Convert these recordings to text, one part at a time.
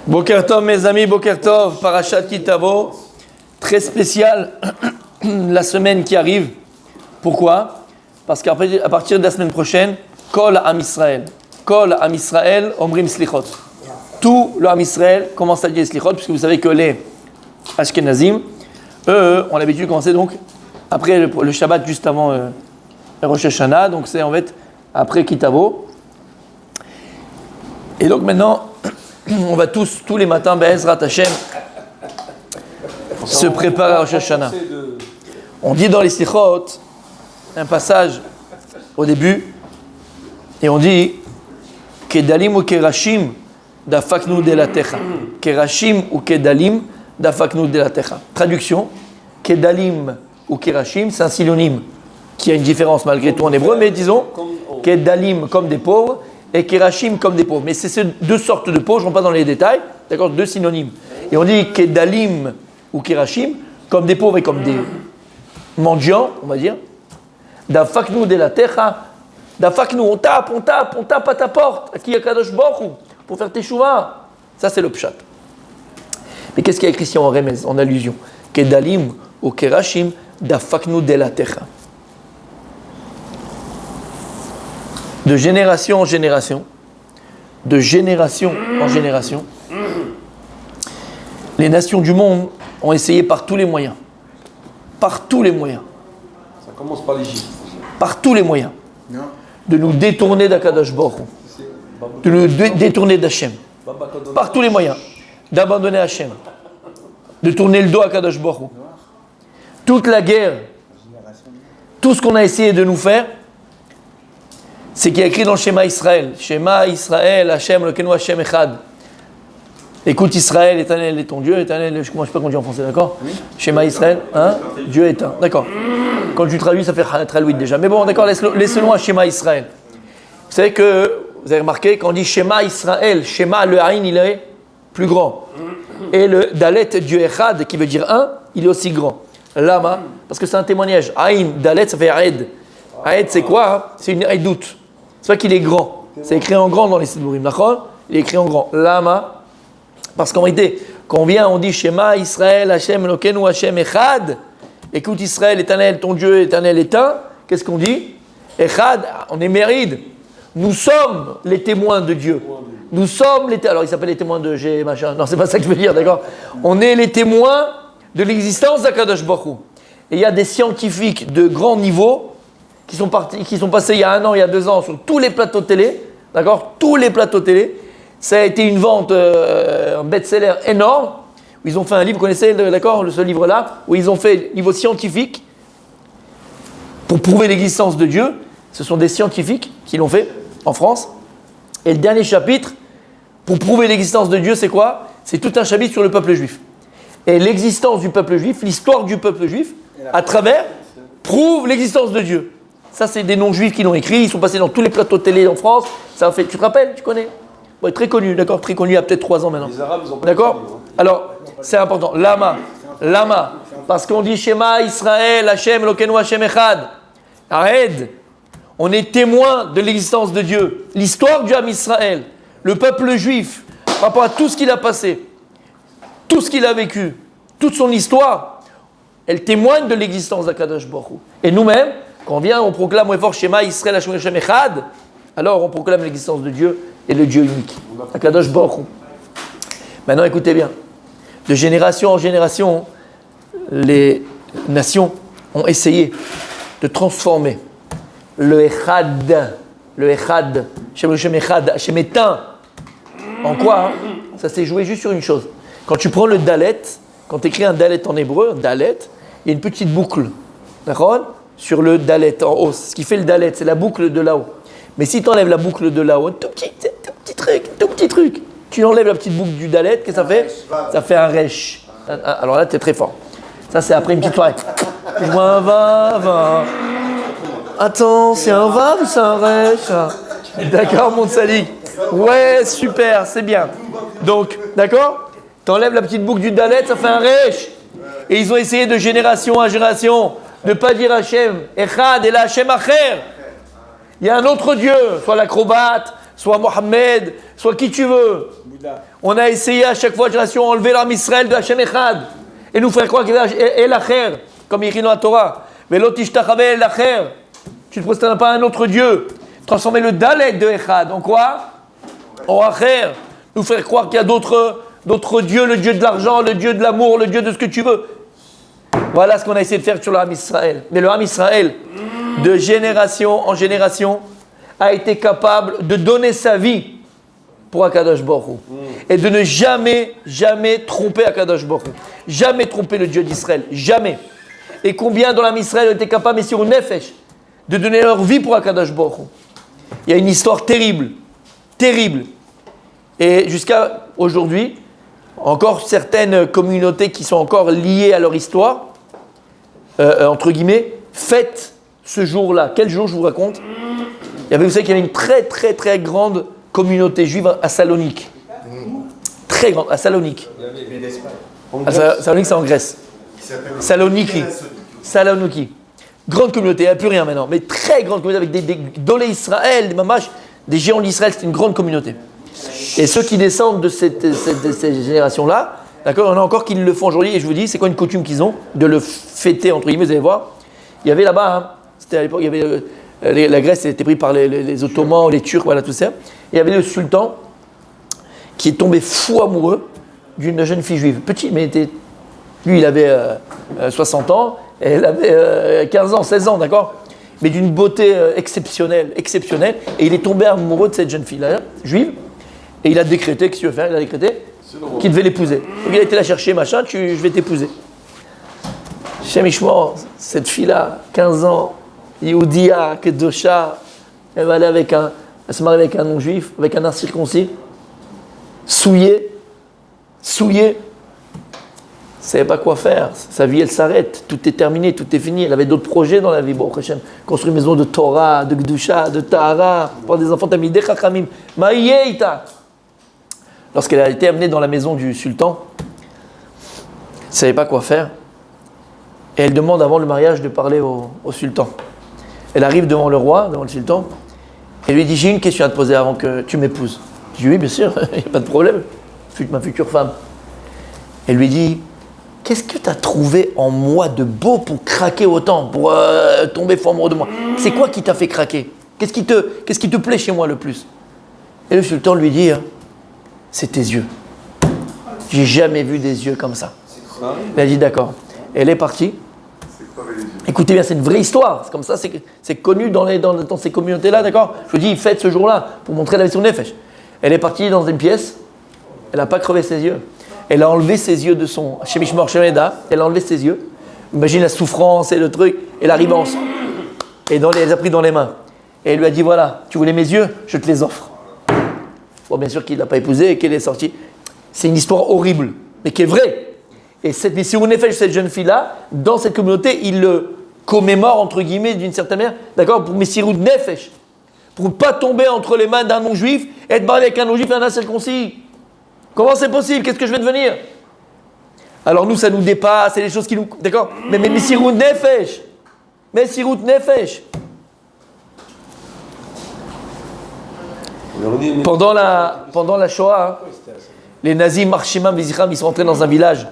Boker Tov, mes amis, Boker Tov, Parashat Kitavo, très spécial la semaine qui arrive. Pourquoi? Parce qu'à partir de la semaine prochaine, Kol Am Israël, Omrim Slichot. Tout le Am Israël commence à dire Slichot, puisque vous savez que les Ashkenazim, eux, ont l'habitude de commencer donc après le Shabbat, juste avant Rosh Hashanah, donc c'est en fait après Kitavo. Et donc maintenant, on va tous les matins, Be'ezrat Hashem, se préparer à Rosh Hashanah. On dit dans les Slichot, un passage au début, et on dit Kedalim ou Kerashim dafaknu delatecha. Kerashim ou Kedalim dafaknu delatecha. Traduction, Kedalim ou Kerashim, c'est un synonyme qui a une différence malgré tout en hébreu, mais disons Kedalim comme des pauvres et Kerashim comme des pauvres. Mais c'est ces deux sortes de pauvres, je ne rentre pas dans les détails, d'accord, deux synonymes. Et on dit Kedalim ou Kerashim comme des pauvres et comme des mendiants, on va dire. Dafaknu delatecha. Dafaknu, on tape à ta porte. Qui a Kadosh Baruch Hu pour faire tes chouvas. Ça, c'est le pshat. Mais qu'est-ce qu'il y a écrit ici en remez, en allusion? Kedalim ou Kerashim, dafaknu delatecha. De génération en génération, les nations du monde ont essayé par tous les moyens. Ça commence par l'Égypte. Par tous les moyens. Non. De nous détourner d'Akadosh Baruch Hu, de nous détourner d'Hachem, par tous les moyens, d'abandonner Hachem, de tourner le dos à Akadosh Baruch Hu. Toute la guerre, tout ce qu'on a essayé de nous faire, c'est qu'il y a écrit dans le Shema Israël, Hachem, Elokeinu Hachem Echad. Écoute Israël, Éternel est ton Dieu, Éternel, moi je ne sais pas comment on dit en français, d'accord? Oui. Shema Israël, hein? Dieu est un, d'accord. Quand tu traduis, ça fait Tralouit déjà. Mais bon, d'accord, laisse-le à Shema Israël. Vous savez que, vous avez remarqué, quand on dit Shema Israël, Shema, le Aïn, il est plus grand. Et le Dalet, Dieu Echad, qui veut dire un, il est aussi grand. Lama, parce que c'est un témoignage. Aïn, Dalet, ça fait Aed. Aed, c'est quoi? C'est une Aïdout. C'est vrai qu'il est grand. C'est écrit en grand dans les Sidourim, d'accord? Il est écrit en grand. Lama, parce qu'en réalité, quand on vient, on dit Shema Israël, Hachem, Elokeinu, Hachem, Echad. Écoute Israël, Éternel, ton Dieu, Éternel est un. Qu'est-ce qu'on dit? Echad, on est méride. Nous sommes les témoins de Dieu. Nous sommes les témoins. Alors, il s'appelle les témoins de G, machin. Non, c'est pas ça que je veux dire, d'accord? On est les témoins de l'existence d'Akadosh Baruch Hu. Et il y a des scientifiques de grand niveau qui sont passés il y a 1 an, il y a 2 ans sur tous les plateaux télé, d'accord? Tous les plateaux télé. Ça a été une vente, un best-seller énorme. Ils ont fait un livre, vous connaissez, d'accord, ce livre-là, où ils ont fait niveau scientifique pour prouver l'existence de Dieu. Ce sont des scientifiques qui l'ont fait en France. Et le dernier chapitre, pour prouver l'existence de Dieu, c'est quoi? C'est tout un chapitre sur le peuple juif. Et l'existence du peuple juif, l'histoire du peuple juif, à travers, prouve l'existence de Dieu. Ça, c'est des non-juifs qui l'ont écrit. Ils sont passés dans tous les plateaux de télé en France. Ça a fait, tu te rappelles, tu connais? Ouais, très connu, d'accord, très connu, il y a peut-être 3 ans maintenant. Les Arabes, ils ont pas. D'accord. Alors, c'est important. Lama, parce qu'on dit Shema Israël, Hachem, Elokeinu Hachem Echad. Aed, on est témoin de l'existence de Dieu. L'histoire du Ham Israël, le peuple juif, par rapport à tout ce qu'il a passé, tout ce qu'il a vécu, toute son histoire, elle témoigne de l'existence d'Akadosh Baruch Hu. Et nous-mêmes, quand on vient, on proclame au fort Shema Israël, Hachem Echad, alors on proclame l'existence de Dieu et le Dieu unique, Akadosh Baruch Hu. Maintenant, écoutez bien. De génération en génération, les nations ont essayé de transformer le Echad, Shem Echad, Hashem est un. En quoi hein? Ça s'est joué juste sur une chose. Quand tu prends le Dalet, quand tu écris un Dalet en hébreu, Dalet, il y a une petite boucle, d'accord? Sur le Dalet en haut. Ce qui fait le Dalet, c'est la boucle de là-haut. Mais si tu enlèves la boucle de là-haut, tout petit truc, tu enlèves la petite boucle du Dalet, qu'est-ce que ça fait? Ça fait un Resh. Alors là, tu es très fort. Ça, c'est après une petite soirée. Je vois un Vav. Attends, c'est un Vav ou c'est un Resh? D'accord, mon Salik? Ouais, super, c'est bien. Donc, d'accord? Tu enlèves la petite boucle du Dalet, ça fait un Resh. Et ils ont essayé de génération en génération de ne pas dire Hachem, Echad, et là Hachem Acher. Il y a un autre Dieu, soit l'acrobate, soit Mohammed, soit qui tu veux. On a essayé à chaque fois, génération, enlever l'âme Israël de Hachem Echad. Et nous faire croire qu'il y avait El Acher, comme écrit dans la Torah. Velo tishtachave El Acher. Tu ne prosternes pas à un autre Dieu. Transformer le Dalet de Echad en quoi? En Acher. Nous faire croire qu'il y a d'autres dieux, le Dieu de l'argent, le Dieu de l'amour, le Dieu de ce que tu veux. Voilà ce qu'on a essayé de faire sur le Ham Israël. Mais le Ham Israël, de génération en génération, a été capable de donner sa vie pour Akadosh Baruch Hu. Et de ne jamais, jamais tromper Akadosh Baruch Hu. Jamais tromper le Dieu d'Israël. Jamais. Et combien dans l'Am Israël ont été capables, mais sur une nefesh, de donner leur vie pour Akadosh Baruch Hu. Il y a une histoire terrible. Terrible. Et jusqu'à aujourd'hui, encore certaines communautés qui sont encore liées à leur histoire, entre guillemets, fêtent ce jour-là. Quel jour je vous raconte? Vous savez qu'il y avait une très très très grande communauté juive à Salonique. Très grande, à Salonique. Salonique, c'est en Grèce. Saloniki. Grande communauté, il n'y a plus rien maintenant, mais très grande communauté avec des dolés Israël, des mamaches, des géants d'Israël, c'est une grande communauté. Et ceux qui descendent de cette génération-là, d'accord, il y en a encore qui le font aujourd'hui, et je vous dis, c'est quoi une coutume qu'ils ont de le fêter, entre guillemets, vous allez voir. Il y avait là-bas, c'était à l'époque, il y avait la Grèce était prise par les Ottomans, les Turcs, voilà tout ça. Et il y avait le sultan qui est tombé fou amoureux d'une jeune fille juive. Petit, mais lui, il avait 60 ans, et elle avait 15 ans, 16 ans, d'accord, mais d'une beauté exceptionnelle. Et il est tombé amoureux de cette jeune fille-là, juive. Et il a décrété, qu'est-ce qu'il veut faire? Il a décrété qu'il devait l'épouser. Donc il a été la chercher, machin, je vais t'épouser. Shem Ishmor, cette fille-là, 15 ans, Yehudia, Kedosha, elle va aller elle se marie avec un non-juif, avec un incirconcis, souillé, ne savait pas quoi faire. Sa vie, elle s'arrête, tout est terminé, tout est fini. Elle avait d'autres projets dans la vie. Bon, construire une maison de Torah, de Gdusha, de Tahara, pour des enfants Tamidei Chachamim. Ma'yeita. Lorsqu'elle a été amenée dans la maison du sultan, elle ne savait pas quoi faire. Et elle demande avant le mariage de parler au sultan. Elle arrive devant le roi, devant le sultan, et lui dit: j'ai une question à te poser avant que tu m'épouses. Je dis: oui, bien sûr, il n'y a pas de problème, ma future femme. Elle lui dit: qu'est-ce que tu as trouvé en moi de beau pour craquer autant, pour tomber fou amoureux de moi? C'est quoi qui t'a fait craquer? Qu'est-ce qui te plaît chez moi le plus? Et le sultan lui dit: c'est tes yeux. J'ai jamais vu des yeux comme ça. Elle a dit: d'accord. Elle est partie. Écoutez bien, c'est une vraie histoire. C'est comme ça, c'est connu dans ces communautés-là, d'accord? Je vous dis, faites ce jour-là pour montrer la mission nefesh. Elle est partie dans une pièce. Elle n'a pas crevé ses yeux. Elle a enlevé ses yeux de son Shemishmor Shemeda. Elle a enlevé ses yeux. Imagine la souffrance et le truc. Elle arrive ensemble. Et elle les a pris dans les mains. Et elle lui a dit: voilà, tu voulais mes yeux, je te les offre. Bon, bien sûr qu'il ne l'a pas épousée et qu'elle est sortie. C'est une histoire horrible, mais qui est vraie. Et cette mission nefesh, cette jeune fille-là, dans cette communauté, il le commémore, entre guillemets, d'une certaine manière, d'accord, pour Messirut Nefesh, pour ne pas tomber entre les mains d'un non-juif et être marié avec un non-juif et un incirconcis. Comment c'est possible? Qu'est-ce que je vais devenir? Alors nous, ça nous dépasse, c'est les choses qui nous... D'accord? Mais Messirut Nefesh. Messirut Nefesh. Pendant la Shoah, les nazis, Marshimam, Vizicham, ils sont entrés dans un village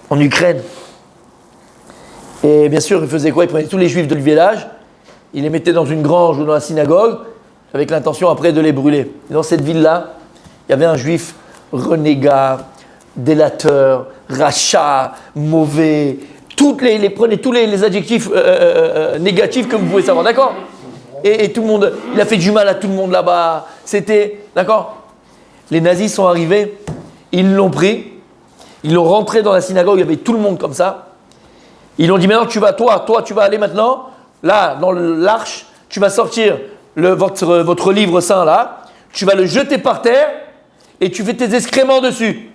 en Ukraine. Et bien sûr, ils faisaient quoi? Ils prenaient tous les juifs du village, ils les mettaient dans une grange ou dans la synagogue, avec l'intention après de les brûler. Et dans cette ville-là, il y avait un juif renégat, délateur, rachat, mauvais, prenez tous les adjectifs négatifs que vous pouvez savoir, d'accord? Et tout le monde, il a fait du mal à tout le monde là-bas. C'était, d'accord? Les nazis sont arrivés, ils l'ont pris, ils l'ont rentré dans la synagogue, il y avait tout le monde comme ça. Ils l'ont dit: maintenant tu vas aller maintenant, là, dans l'arche, tu vas sortir votre livre saint là, tu vas le jeter par terre et tu fais tes excréments dessus.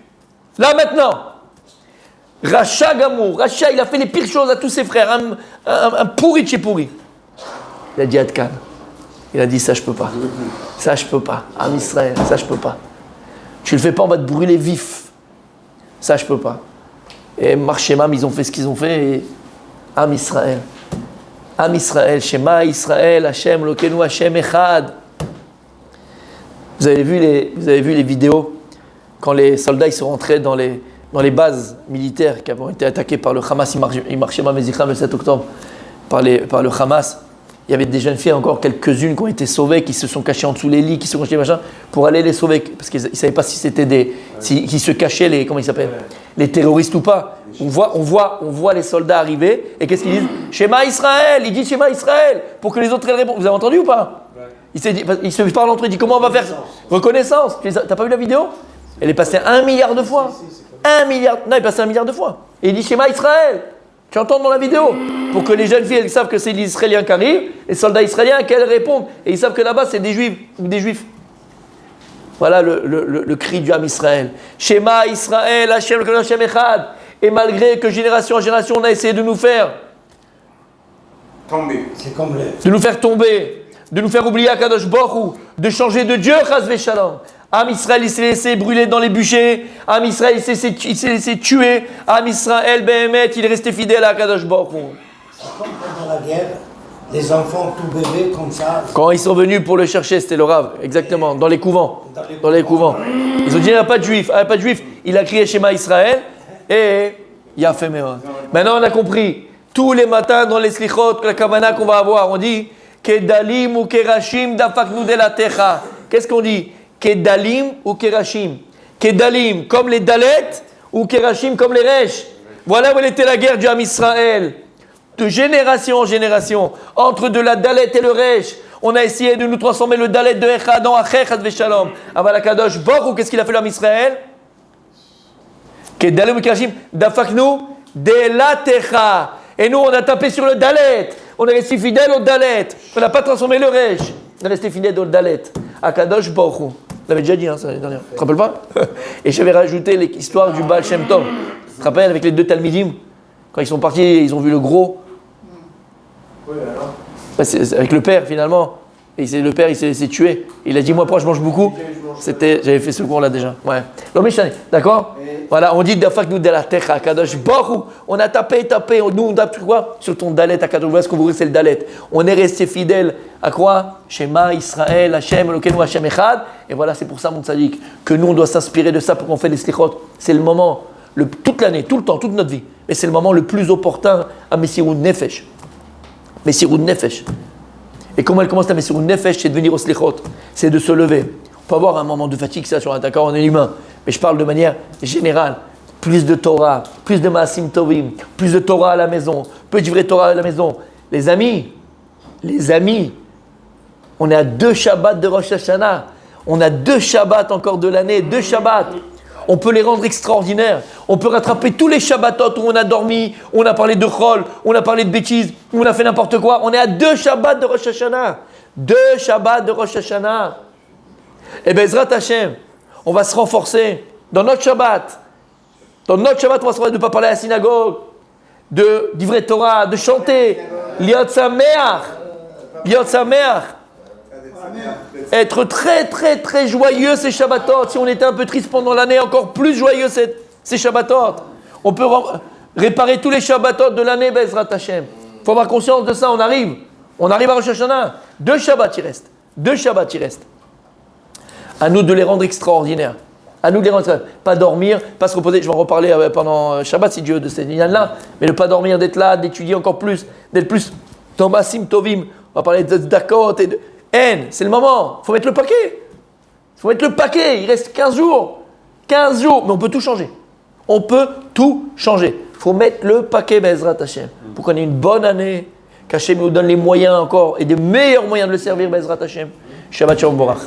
Là maintenant. Racha Gamour, Racha, il a fait les pires choses à tous ses frères, un pourri de chez pourri. Il a dit Adkan. Il a dit: ça je peux pas. Ça je peux pas. Am Israël, ça je peux pas. Tu le fais pas, on va te brûler vif. Ça je peux pas. Et Marshemam, ils ont fait ce qu'ils ont fait. Et Am Israël. Am Israël, Shema Israël, Hashem, Lokenu Hashem Echad. Vous avez vu les vidéos quand les soldats ils sont rentrés dans les bases militaires qui avaient été attaquées par le Hamas, ils marchaient le 7 octobre par le Hamas. Il y avait des jeunes filles, encore quelques-unes qui ont été sauvées, qui se sont cachées en dessous des lits, qui se sont cachées machin, pour aller les sauver. Parce qu'ils ne savaient pas si c'était qui se cachaient comment ils s'appellent, les terroristes ou pas. On voit les soldats arriver, et qu'est-ce qu'ils disent? Shema Israël, ils disent Shema Israël, pour que les autres répondent. Vous avez entendu ou pas? Ils se parlent entre eux, ils disent comment on va faire reconnaissance. T'as pas vu la vidéo? Elle est passée 1 milliard de fois. 1 milliard, non, elle est passée 1 milliard de fois. Et il dit Shema Israël. Tu entends dans la vidéo, pour que les jeunes filles elles savent que c'est les Israéliens qui arrivent, les soldats israéliens qu'elles répondent, et ils savent que là-bas c'est des Juifs ou des Juifs. Voilà le cri du Ham Israël. Shema Israël, Hashem Hashem Echad. Et malgré que génération en génération on a essayé de nous faire tomber, de nous faire tomber, de nous faire oublier Akadosh Baruch Hu, de changer de Dieu, Chas v'Shalom. Am Israël, il s'est laissé brûler dans les bûchers. Am Israël, il s'est laissé tuer. Am Israël, Behemet, il est resté fidèle à Akadosh Baruch Hu. C'est comme pendant la guerre, les enfants tout bébés comme ça. Quand ils sont venus pour le chercher, c'était le Rav, exactement, dans les couvents. Dans les couvents. Ils ont dit, il n'y a pas de juifs. Ah, pas de juifs. Il a crié Shema Israël et il a fait Méon. Maintenant, on a compris. Tous les matins, dans les slichot, la kavana qu'on va avoir, on dit Kedalim ou Kerashim dafaknu de la techa. Qu'est-ce qu'on dit? Kedalim ou Kerashim. Kedalim comme les Dalet ou Kerashim comme les Resh. Voilà où était la guerre du Ham Israël. De génération en génération, entre de la Dalet et le Resh, on a essayé de nous transformer le Dalet de Echad en Achechad Veshalom. Aval Akadosh Baruch Hu, qu'est-ce qu'il a fait le Ham Israël? Kedalim ou Kerashim dafaknu de la techa. Et nous, on a tapé sur le Dalet. On est resté fidèle au Dalet. On n'a pas transformé le Resh. On est resté fidèle au Dalet. Akadosh Baruch Hu. Je l'avais déjà dit, ça l'année dernière. Tu te rappelles pas? Et j'avais rajouté l'histoire du Baal Shem Tov. Tu te rappelles avec les 2 Talmidim? Quand ils sont partis, ils ont vu le gros. Oui, alors. Avec le père, finalement. Et le père, il s'est tué. Il a dit, moi, pourquoi je mange beaucoup? J'avais fait ce cours-là déjà. Ouais. D'accord? Voilà, on dit Dafak nous de la terre à Kadosh Baruch. On a tapé. Nous, on tape sur quoi? Sur ton Dalet à Kadosh. Voilà ce qu'on vous dit, c'est le Dalet. On est resté fidèle à quoi? Shema Israël, Hashem, Elokeinu, Hashem Echad. Et voilà, c'est pour ça, mon tzaddik, que nous, on doit s'inspirer de ça pour qu'on fait les slichot. C'est le moment, toute l'année, tout le temps, toute notre vie. Mais c'est le moment le plus opportun à Messirut Nefesh. Messirut Nefesh. Et comment elle commence à Messirut Nefesh? C'est de venir au slichot. C'est de se lever. On peut avoir un moment de fatigue, ça, sur un d'accord, on est humain. Mais je parle de manière générale. Plus de Torah, plus de Maasim Tovim, plus de Torah à la maison, plus de vrai Torah à la maison. Les amis, on est à 2 Shabbats de Rosh Hashanah. On a 2 Shabbats encore de l'année, 2 Shabbats. On peut les rendre extraordinaires. On peut rattraper tous les Shabbatot où on a dormi, où on a parlé de Chol, où on a parlé de bêtises, où on a fait n'importe quoi. On est à 2 Shabbats de Rosh Hashanah. 2 Shabbats de Rosh Hashanah. Et Bezrat Hashem, on va se renforcer dans notre Shabbat. Dans notre Shabbat, on va se renforcer de ne pas parler à la synagogue, de d'ivrer Torah, de chanter. Liot Sameach. Être très, très, très joyeux ces Shabbatot. Si on était un peu triste pendant l'année, encore plus joyeux ces Shabbatot. On peut réparer tous les Shabbatot de l'année, Bezrat Hashem. Il faut avoir conscience de ça, on arrive à Rosh Hashanah. 2 Shabbats il reste. 2 Shabbats il reste. À nous de les rendre extraordinaires. À nous de les rendre extraordinaires. Pas dormir, pas se reposer. Je vais en reparler pendant Shabbat si Dieu de ces lignes-là. Mais ne pas dormir, d'être là, d'étudier encore plus, d'être plus dans Maasim Tovim. On va parler de Dakot et de haine. C'est le moment. Il faut mettre le paquet. Il reste 15 jours. 15 jours. Mais on peut tout changer. Il faut mettre le paquet, Bezrat Hashem. Pour qu'on ait une bonne année. Qu'Hashem nous donne les moyens encore et des meilleurs moyens de le servir, Bezrat Hashem. Shabbat Shalom Borach.